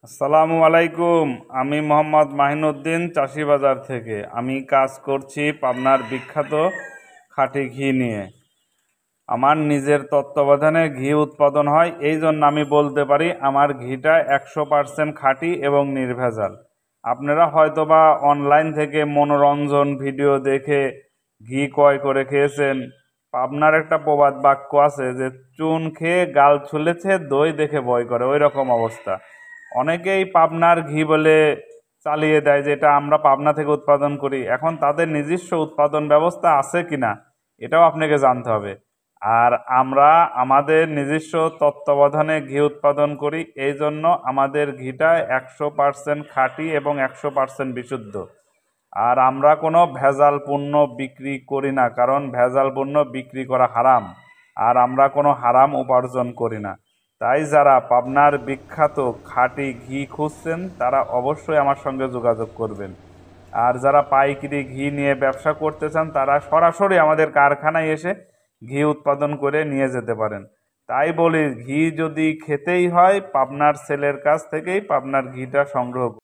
আসসালামু আলাইকুম। আমি মোহাম্মদ মাহিনুদ্দিন, চাষি বাজার থেকে। আমি কাজ করছি পাবনার বিখ্যাত খাঁটি ঘি নিয়ে। আমার নিজের তত্ত্বাবধানে ঘি উৎপাদন হয়, এই জন্য আমি বলতে পারি আমার ঘিটা 100% খাঁটি এবং নির্ভেজাল। আপনারা হয়তোবা অনলাইন থেকে মনোরঞ্জন ভিডিও দেখে ঘি ক্রয় করে খেয়েছেন। পাবনার একটা প্রবাদ বাক্য আছে যে চুন খেয়ে গাল ছুলেছে, দই দেখে ভয় করে, ওই রকম অবস্থা। অনেকেই পাবনার ঘি বলে চালিয়ে দেয় যে এটা আমরা পাবনা থেকে উৎপাদন করি। এখন তাদের নিজস্ব উৎপাদন ব্যবস্থা আছে কিনা এটাও আপনাকে জানতে হবে। আর আমরা আমাদের নিজস্ব তত্ত্বাবধানে ঘি উৎপাদন করি, এই জন্য আমাদের ঘিটা 100% খাঁটি এবং 100% বিশুদ্ধ। আর আমরা কোনো ভেজাল পণ্য বিক্রি করি না, কারণ ভেজাল পণ্য বিক্রি করা হারাম। আর আমরা কোনো হারাম উপার্জন করি না। তাই যারা পাবনার বিখ্যাত খাঁটি ঘি খুঁজছেন তারা অবশ্যই আমার সঙ্গে যোগাযোগ করবেন। আর যারা পাইকারি ঘি নিয়ে ব্যবসা করতে চান তারা সরাসরি আমাদের কারখানায় এসে ঘি উৎপাদন করে নিয়ে যেতে পারেন। তাই বলি, ঘি যদি খেতেই হয় পাবনার ছেলের কাছ থেকেই পাবনার ঘিটা সংগ্রহ